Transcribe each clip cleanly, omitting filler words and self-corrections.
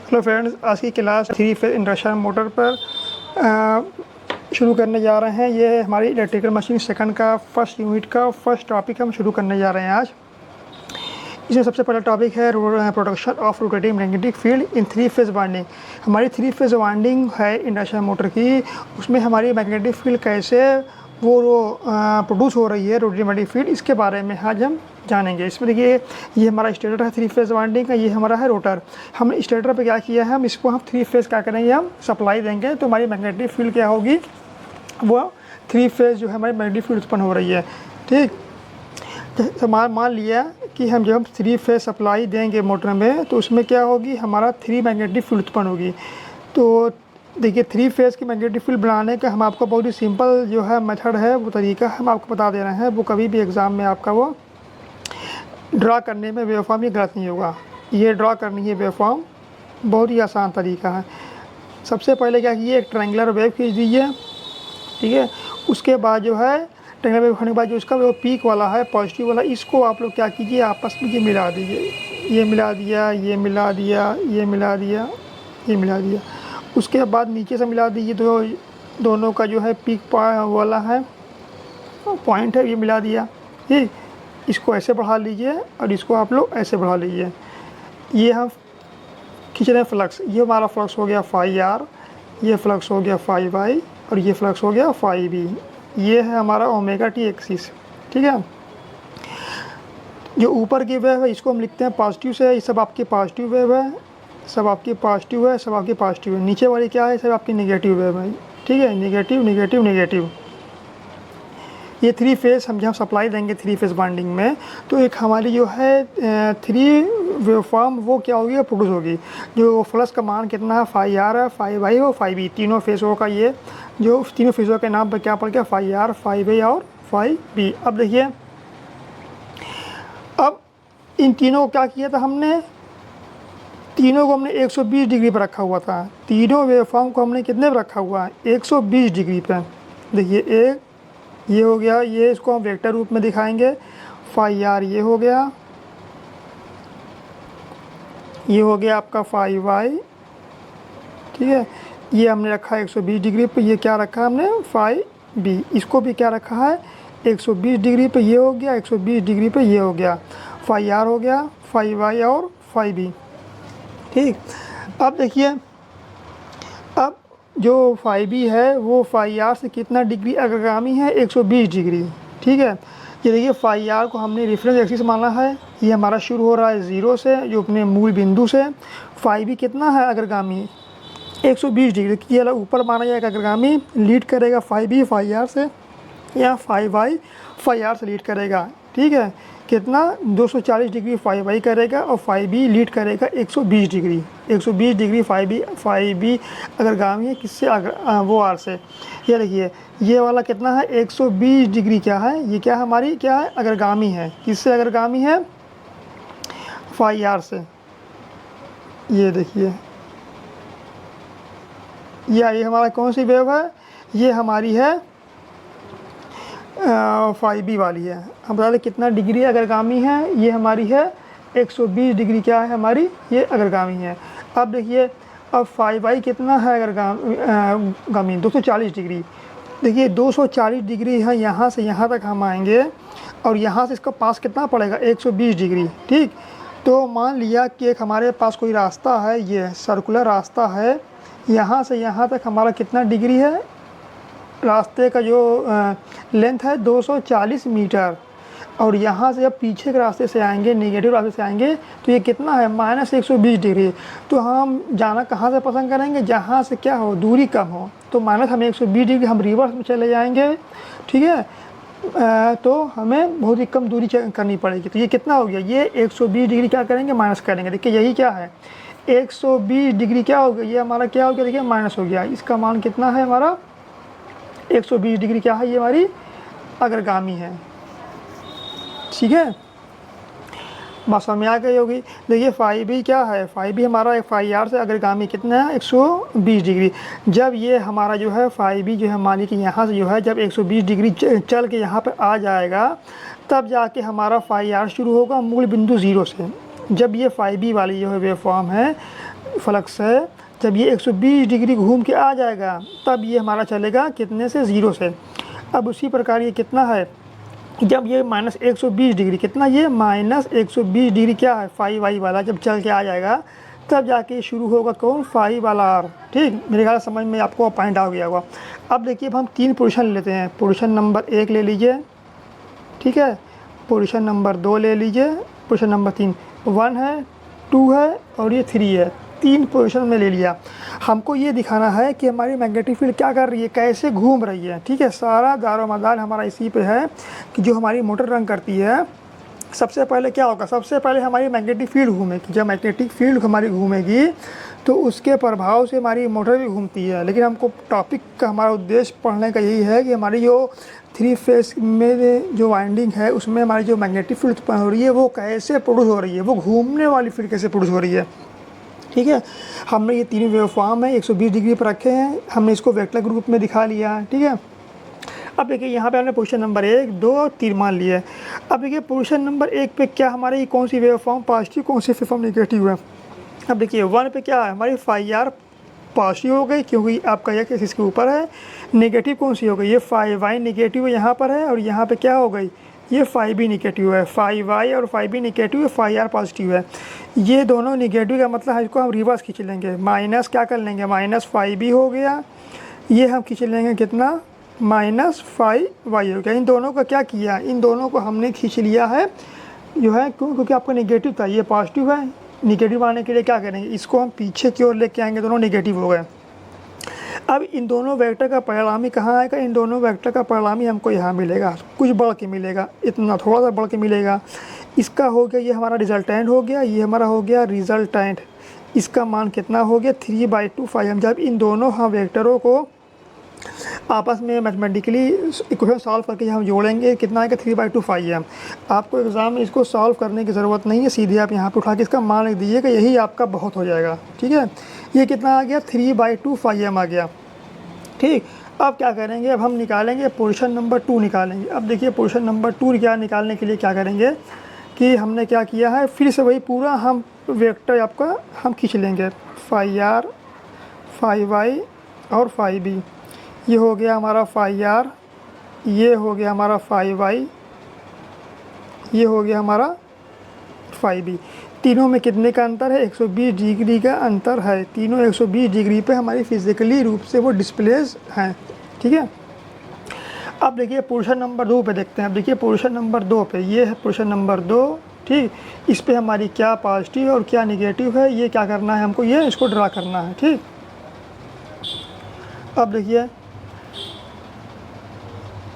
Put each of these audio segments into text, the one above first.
Hello friends, आज की class 3 phase induction motor पर शुरू करने जा रहे हैं। ये हमारी इलेक्ट्रिकल मशीन सेकंड का फर्स्ट यूनिट का फर्स्ट टॉपिक हम शुरू करने जा रहे हैं आज। इसमें सबसे पहला टॉपिक है production of rotating magnetic field in 3 phase winding. हमारी 3 फेज वाइंडिंग है इंडक्शन मोटर की, उसमें हमारी मैग्नेटिक फील्ड कैसे वो प्रोड्यूस हो रही है, रोटेटिंग मैग्नेटिक फील्ड, इसके बारे में आज हम जानेंगे। इसमें देखिए, ये हमारा स्टेटर है 3 फेज वाइंडिंग का, ये हमारा है रोटर। हमने स्टेटर पे क्या किया है, हम इसको 3 फेज क्या करेंगे, हम सप्लाई देंगे तो हमारी मैग्नेटिक फील्ड क्या होगी, वो 3 फेज जो है हमारी मैग्नेटिक फील्ड उत्पन्न हो रही है। ठीक, तो मान लिया कि हम जब हम 3 फेज सप्लाई देंगे मोटर में तो उसमें क्या होगी, हमारा 3 मैग्नेटिक फील्ड उत्पन्न होगी। तो देखिए, 3 फेज की मैग्नेटिक फील्ड बनाने का हम आपको बहुत ही सिंपल जो है मेथड है, वो तरीका हम आपको बता दे रहे हैं। वो कभी भी एग्ज़ाम में आपका वो ड्रा करने में वेवफॉर्म ये गलत नहीं होगा। ये ड्रा करनी है वेवफॉर्म, बहुत ही आसान तरीका है। सबसे पहले क्या कीजिए, एक ट्रायंगुलर वेव खींच दीजिए। ठीक है, उसके बाद जो है ट्रायंगुलर वेव होने के बाद जो उसका वो पीक वाला है, पॉजिटिव वाला, इसको आप लोग क्या कीजिए, आपस में ये मिला दीजिए। ये मिला दिया, ये मिला दिया, ये मिला दिया, ये मिला दिया। उसके बाद नीचे से मिला दीजिए, दोनों का जो है पीक वाला है पॉइंट है, ये मिला दिया। ठीक, इसको ऐसे बढ़ा लीजिए और इसको आप लोग ऐसे बढ़ा लीजिए। ये हम खींच रहे हैं फ्लक्स, ये हमारा फ्लक्स हो गया फाई आर, ये फ्लक्स हो गया फाई वाई और ये फ्लक्स हो गया फाई बी। ये है हमारा ओमेगा टी एक्सिस। ठीक है, जो ऊपर की वेव है इसको हम लिखते हैं पॉजिटिव से, ये सब आपकी पॉजिटिव वेव है, सब आपकी पॉजिटिव है, सब आपकी पॉजिटिव है। नीचे वाली क्या है, सब आपकी नेगेटिव वेव है। ठीक है, नेगेटिव नेगेटिव नेगेटिव। ये 3 फेज हम जब सप्लाई देंगे 3 फेज वाइंडिंग में, तो एक हमारी जो है 3 वेवफॉर्म वो क्या होगी, प्रोड्यूस होगी। जो फ्लक्स का मान कितना है, फाई आर है, फाई वाई और फाई बी, तीनों फेजों का ये जो तीनों फेजों के नाम पर क्या पड़ गया, फाई आर, फाई वाई और फाई बी। अब देखिए, अब इन तीनों को क्या किया था हमने, तीनों को हमने 120 डिग्री पर रखा हुआ था। तीनों वेवफॉर्म को हमने कितने पर रखा हुआ है, 120 डिग्री पर। देखिए, एक ये हो गया, ये इसको हम वेक्टर रूप में दिखाएंगे, फाई आर ये हो गया, ये हो गया आपका फाई वाई। ठीक है, ये हमने रखा है 120 डिग्री पे। ये क्या रखा है हमने, फाई बी, इसको भी क्या रखा है 120 डिग्री पे। ये हो गया 120 डिग्री पे, ये हो गया फाई आर हो गया, फाई वाई और फाई बी। ठीक, अब देखिए, अब जो फाई बी है वो फाई आर से कितना डिग्री अग्रगामी है, 120 डिग्री। ठीक है, ये देखिए, फाई आर को हमने रेफरेंस एक्सिस माना है, ये हमारा शुरू हो रहा है 0 से, जो अपने मूल बिंदु से। फाई बी कितना है अग्रगामी, 120 डिग्री। ये वाला ऊपर माना जाएगा अग्रगामी, लीड करेगा फाई बी फाई आर से, या फाई वाई फाई आर से लीड करेगा। ठीक है, कितना 240 डिग्री फाई वाई करेगा और फाई बी लीड करेगा 120 डिग्री। 120 डिग्री फाई बी अग्रगामी है किससे, वो आर से। ये देखिए, ये वाला कितना है 120 डिग्री, क्या है ये, क्या हमारी क्या है, अग्रगामी है। किससे अग्रगामी है, फाई आर से। ये देखिए, ये हमारा कौन सी वेव है, ये हमारी है फाई बी वाली है। हम बता दें कितना डिग्री अग्रगामी है, ये हमारी है 120 डिग्री, क्या है हमारी, ये अग्रगामी है। अब देखिए, अब फाई वाई कितना है अग्रगामी, 240 डिग्री। देखिए, 240 डिग्री है, यहाँ से यहाँ तक हम आएंगे और यहाँ से इसका पास कितना पड़ेगा, 120 डिग्री। ठीक, तो मान लिया कि एक हमारे पास कोई रास्ता है, ये सर्कुलर रास्ता है, यहाँ से यहाँ तक हमारा कितना डिग्री है, रास्ते का जो लेंथ है 240 मीटर। और यहाँ से जब पीछे के रास्ते से आएंगे, नेगेटिव रास्ते से आएंगे, तो ये कितना है, -120 डिग्री। तो हम जाना कहाँ से पसंद करेंगे, जहाँ से क्या हो, दूरी कम हो। तो माइनस हमें 120 डिग्री हम रिवर्स में चले जाएंगे। ठीक है, तो हमें बहुत ही कम दूरी करनी पड़ेगी। तो ये कितना हो गया, ये 120 डिग्री क्या करेंगे, माइनस करेंगे। देखिए, यही क्या है, 120 डिग्री क्या हो गया, ये हमारा क्या हो गया, देखिए माइनस हो गया। इसका मान कितना है हमारा, 120 डिग्री क्या है, ये हमारी अग्रगामी है। ठीक है, बात समझ में आ गई होगी। देखिए, फाई बी क्या है, फाई बी हमारा फाई आर से अग्रगामी कितना है, 120 डिग्री। जब ये हमारा जो है फाई बी जो है, मान लीजिए कि यहाँ से जो है जब 120 डिग्री चल के यहाँ पर आ जाएगा, तब जाके हमारा फाई आर शुरू होगा मूल बिंदु 0 से। जब ये फाई बी वाली जो है वेव फॉर्म है, फ्लक्स है, जब ये 120 डिग्री घूम के आ जाएगा तब ये हमारा चलेगा कितने से, 0 से। अब उसी प्रकार ये कितना है, जब ये -120 डिग्री, कितना ये -120 डिग्री क्या है, फाई वाई वाला जब चल के आ जाएगा तब जाके शुरू होगा कौन, फाई वाला आर। ठीक, मेरे ख्याल समझ में आपको पॉइंट आ गया होगा। अब देखिए अब हम 3 पोजीशन लेते हैं। पोजीशन नंबर 1 ले लीजिए, ठीक है, पोजीशन नंबर 2 ले लीजिए, पोजीशन नंबर 3, 1 है, 2 है और ये 3 है। 3 पोजीशन में ले लिया। हमको ये दिखाना है कि हमारी मैग्नेटिक फील्ड क्या कर रही है, कैसे घूम रही है। ठीक है, सारा दारोमदार हमारा इसी पे है कि जो हमारी मोटर रन करती है, सबसे पहले क्या होगा, सबसे पहले हमारी मैग्नेटिक फील्ड घूमेगी। जब मैग्नेटिक फील्ड हमारी घूमेगी तो उसके प्रभाव से हमारी मोटर भी घूमती है। लेकिन हमको टॉपिक का हमारा उद्देश्य पढ़ने का यही है कि हमारी जो 3 फेस में जो वाइंडिंग है उसमें हमारी जो मैग्नेटिक फील्ड उत्पन्न हो रही है वो कैसे प्रोड्यूस हो रही है, वो घूमने वाली फील्ड कैसे प्रोड्यूस हो रही है। ठीक है, हमने ये 3 वेवफॉर्म है 120 डिग्री पर रखे हैं, हमने इसको वेक्टर के रूप में दिखा लिया है। ठीक है, अब देखिए यहाँ पे हमने पोजीशन नंबर 1, 2 और 3 मान लिया है। अब देखिए पोजीशन नंबर 1 पे क्या हमारी कौन सी वेवफॉर्म पॉजिटिव, कौन सी वेवफॉर्म नेगेटिव है। अब देखिए 1 पे क्या है, हमारी फाई आर पॉजिटिव हो गई क्योंकि आपका यह केस इसके ऊपर है। नेगेटिव कौन सी हो गई, ये फाई वाई नेगेटिव यहाँ पर है और यहाँ पे क्या हो गई, ये फाई बी नेगेटिव है। फाई वाई और फाई बी नेगेटिव है, फाई आर पॉजिटिव है। ये दोनों नेगेटिव का मतलब है इसको हम रिवर्स खींच लेंगे, माइनस क्या कर लेंगे, माइनस फाई बी हो गया, ये हम खींच लेंगे कितना, माइनस फाई वाई हो गया। इन दोनों का क्या किया, इन दोनों को हमने खींच लिया है जो है, क्यों, क्योंकि आपका नेगेटिव था, ये पॉजिटिव है। नेगेटिव आने के लिए क्या करेंगे, इसको हम पीछे की ओर लेके आएंगे, दोनों नेगेटिव हो गए। अब इन दोनों वेक्टर का परिणामी कहाँ आएगा, इन दोनों वेक्टर का परिणामी हमको यहाँ मिलेगा, कुछ बढ़ के मिलेगा, इतना थोड़ा सा बढ़ के मिलेगा। इसका हो गया, ये हमारा रिजल्टेंट हो गया, ये हमारा हो गया रिजल्टेंट। इसका मान कितना हो गया, 3/2 फाई। हम जब इन दोनों हम वेक्टरों को आपस में मैथमेटिकली इक्वेशन सॉल्व करके हम जोड़ेंगे, कितना आएगा, 3/2 फाई एम। आपको एग्ज़ाम में इसको सॉल्व करने की ज़रूरत नहीं है, सीधे आप यहाँ पे उठा के इसका मान लिख दीजिएगा, यही आपका बहुत हो जाएगा। ठीक है, ये कितना आ गया, 3/2 फाई एम आ गया। ठीक, अब क्या करेंगे, अब हम निकालेंगे पोजीशन नंबर 2 निकालेंगे। अब देखिए पोजीशन नंबर 2 क्या निकालने के लिए क्या करेंगे कि हमने क्या किया है, फिर से वही पूरा हम वेक्टर आपका हम खींच लेंगे, फाई आर, फाई वाई और फाई बी। ये हो गया हमारा फाई आर, ये हो गया हमारा फाई वाई, ये हो गया हमारा फाई बी। तीनों में कितने का अंतर है, 120 डिग्री का अंतर है। तीनों 120 डिग्री पे हमारी फिजिकली रूप से वो डिस्प्लेस हैं। ठीक है, अब देखिए पोजीशन नंबर 2 पे देखते हैं। अब देखिए पोजीशन नंबर 2 पे, ये है पोजीशन नंबर 2। ठीक, इस पे हमारी क्या पॉजिटिव और क्या निगेटिव है, ये क्या करना है हमको, ये इसको ड्रा करना है। ठीक, अब देखिए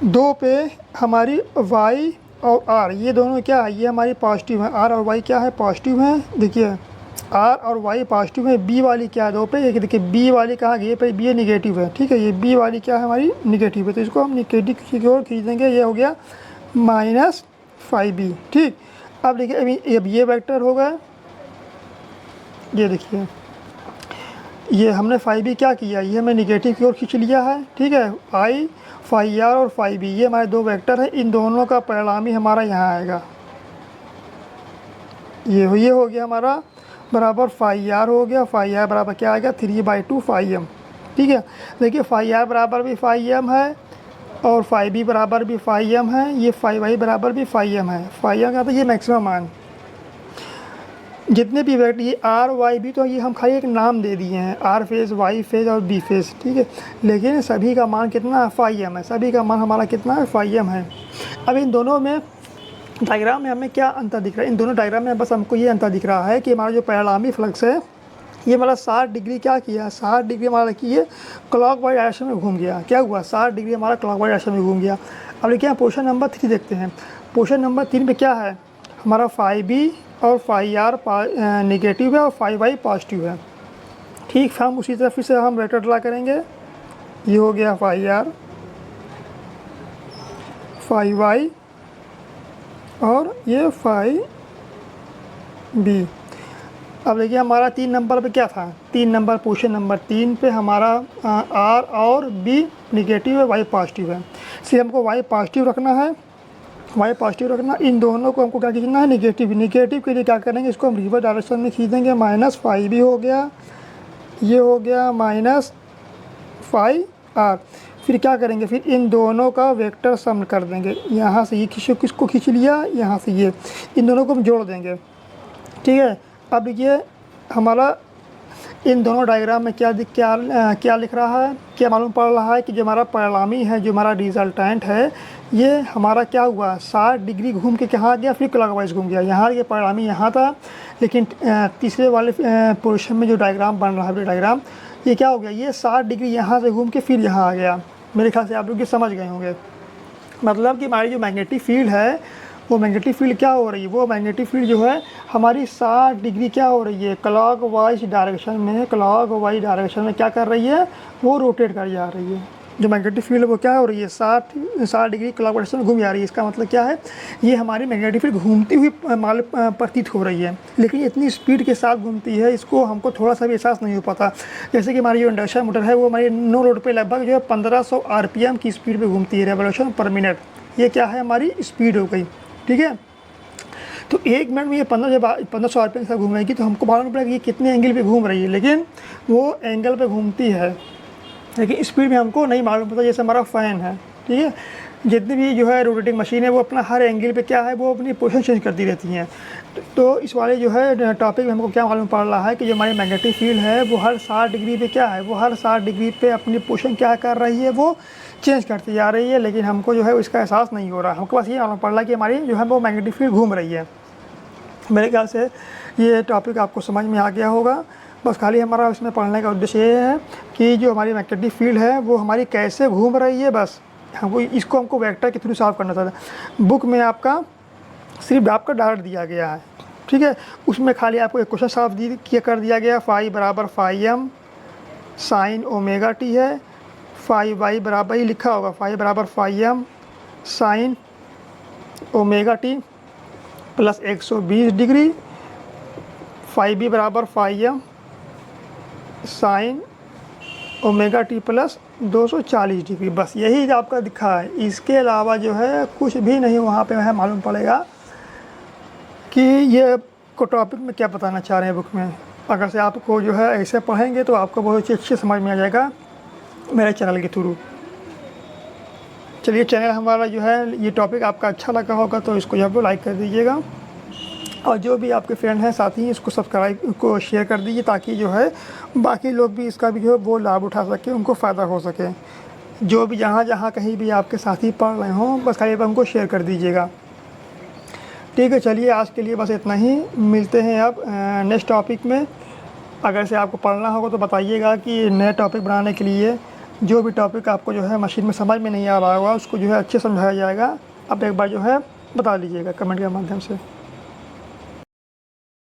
2 पे हमारी y और r, ये दोनों क्या है, ये हमारी पॉजिटिव है, r और y क्या है, पॉजिटिव है। देखिए r और y पॉजिटिव है। b वाली क्या है 2 पे, ये देखिए b वाली कहाँ गई, पे b निगेटिव है। ठीक है, ये b वाली क्या है हमारी निगेटिव है, तो इसको हम निगेटिव की ओर खींच देंगे, ये हो गया -5b। ठीक, अब देखिए अब ये वेक्टर हो गया, ये देखिए ये हमने फाई बी क्या किया, ये हमने निगेटिव की ओर खींच लिया है। ठीक है, आई फाई आर और फाई बी, ये हमारे 2 वेक्टर हैं, इन दोनों का परिणामी हमारा यहाँ आएगा। ये हो गया हमारा बराबर फाई आर हो गया, फाई आर बराबर क्या आएगा, 3/2 फाई एम। ठीक है, देखिए फाई आर बराबर भी फाई एम है और फाई बी बराबर भी फाई एम है, ये फाई वाई बराबर भी फाई एम है। फाई एम का तो ये मैक्सिमम मान, जितने भी वेक्टर, ये आर वाई बी, तो ये हम खाली एक नाम दे दिए हैं, आर फेज, वाई फेज और बी फेज। ठीक है, लेकिन सभी का मान कितना है, फाई एम है, सभी का मान हमारा कितना है, फाई एम है। अब इन दोनों में डायग्राम में हमें क्या अंतर दिख रहा है, इन दोनों डायग्राम में बस हमको ये अंतर दिख रहा है कि हमारा जो परिणामी फ्लक्स है ये हमारा 60 डिग्री क्या किया, 60 डिग्री हमारा किए क्लॉकवाइज डायरेक्शन में घूम गया। क्या हुआ, 60 डिग्री हमारा क्लॉकवाइज डायरेक्शन में घूम गया। अब देखिए पोजीशन नंबर 3 देखते हैं। पोजीशन नंबर 3 पे क्या है, हमारा फाई बी और फाई आर निगेटिव है और फाई वाई पॉजिटिव है। ठीक, हम उसी तरह फिर से हम वेक्टर ड्रा करेंगे, ये हो गया फाई आर, फाई वाई और ये फाई बी। अब देखिए हमारा 3 नंबर पे क्या था, 3 नंबर पोजीशन नंबर 3 पे हमारा आर और बी निगेटिव है, वाई पॉजिटिव है। इसलिए हमको वाई पॉजिटिव रखना है, वाई पॉजिटिव रखना। इन दोनों को क्या खींचना है, निगेटिव। निगेटिव के लिए क्या करेंगे, इसको हम रिवर्स डायरेक्शन में खींच देंगे, -5b हो गया ये हो गया -5r। फिर क्या करेंगे, फिर इन दोनों का वेक्टर सम कर देंगे। यहाँ से ये किसको खींच लिया, यहाँ से ये, इन दोनों को हम जोड़ देंगे। ठीक है, अब ये हमारा इन दोनों डायग्राम में क्या लिख रहा है, क्या मालूम पड़ रहा है कि जो हमारा परिणामी है, जो हमारा रिजल्टेंट है, ये हमारा क्या हुआ, 60 डिग्री घूम के कहाँ गया, फिर क्लॉकवाइज घूम गया। यहाँ ये परिणामी यहाँ था, लेकिन तीसरे वाले पोर्शन में जो डायग्राम बन रहा है, डायग्राम ये क्या हो गया, ये 60 डिग्री यहाँ से घूम के फिर यहाँ आ गया। मेरे ख्याल से आप लोग ये समझ गए होंगे। मतलब कि हमारी जो मैग्नेटिक फील्ड है, वो मैग्नेटिक फील्ड क्या हो रही है, वो मैग्नेटिक फील्ड जो है हमारी 60 डिग्री क्या हो रही है, क्लॉकवाइज डायरेक्शन में, क्लॉकवाइज डायरेक्शन में क्या कर रही है, वो रोटेट कर जा रही है। जो मैग्नेटिक फील्ड है वो क्या हो रही है, 60 डिग्री क्लॉकवाइज डायरेक्शन में घूम जा रही है। इसका मतलब क्या है, ये हमारी मैग्नेटिक फील्ड घूमती हुई प्रतीत हो रही है, लेकिन इतनी स्पीड के साथ घूमती है, इसको हमको थोड़ा सा भी एहसास नहीं हो पाता। जैसे कि हमारी जो इंडक्शन मोटर है, वो हमारी नो लोड पे लगभग जो है 1500 RPM की स्पीड पे घूमती है, रेवोल्यूशन पर मिनट। ये क्या है, हमारी स्पीड हो गई। ठीक है, तो 1 मिनट में ये 1500 RPM के साथ घूमेगी, तो हमको मालूम पड़ेगा कि ये कितने एंगल पे घूम रही है, लेकिन वो एंगल पे घूमती है, लेकिन स्पीड में हमको नहीं मालूम पड़ता। जैसे हमारा फ़ैन है, ठीक है, जितनी भी जो है रोटेटिंग मशीन है, वो अपना हर एंगल पे क्या है, वो अपनी पोजीशन चेंज करती रहती हैं। तो इस वाले जो है टॉपिक में हमको क्या मालूम पड़ रहा है कि जो हमारी मैग्नेटिक फील्ड है, वो हर 60 डिग्री पे क्या है, वो हर 60 डिग्री पे अपनी पोजीशन क्या कर रही है, वो चेंज करती जा रही है, लेकिन हमको जो है इसका एहसास नहीं हो रहा। हमको बस ये मालूम पड़ रहा है कि हमारी जो है वो मैग्नेटिक फील्ड घूम रही है। मेरे ख्याल से ये टॉपिक आपको समझ में आ गया होगा। बस खाली हमारा इसमें पढ़ने का उद्देश्य ये है कि जो हमारी मैग्नेटिक फील्ड है, वो हमारी कैसे घूम रही है, बस हमको वेक्टर के थ्रू सॉल्व करना था। बुक में आपका सिर्फ आपका डायरेक्ट दिया गया है, ठीक है, उसमें खाली आपको एक क्वेश्चन सॉल्व कर दिया गया। फाई बराबर phi M sine omega T है, फाई वाई बराबर ही लिखा होगा, फाई बराबर phi M sine omega T plus 120 degree, phi B बराबर phi M sine omega T plus 240 degree. बस यही आपका दिखा है, इसके अलावा जो है कुछ भी नहीं वहाँ पे है मालूम पड़ेगा कि ये को टॉपिक में क्या बताना चाह रहे हैं बुक में। अगर से आपको जो है ऐसे पढ़ेंगे तो आपको बहुत अच्छे समझ में आ जाएगा मेरे चैनल के थ्रू। चलिए, चैनल हमारा जो है ये टॉपिक आपका अच्छा लगा होगा तो इसको जो है लाइक कर दीजिएगा, और जो भी आपके फ्रेंड हैं साथी इसको सब्सक्राइब को शेयर कर दीजिए, ताकि जो है बाकी लोग भी इसका भी जो है वो लाभ उठा सके, उनको फ़ायदा हो सके। जो भी जहाँ कहीं भी आपके साथी पढ़ रहे हों, बस खाली उनको शेयर कर दीजिएगा। ठीक है, चलिए आज के लिए बस इतना ही। मिलते हैं अब नेक्स्ट टॉपिक में। अगर से आपको पढ़ना होगा तो बताइएगा कि नए टॉपिक बनाने के लिए जो भी टॉपिक आपको जो है मशीन में समझ में नहीं आ रहा होगा, उसको जो है अच्छे समझाया जाएगा। आप एक बार जो है बता दीजिएगा कमेंट के माध्यम से।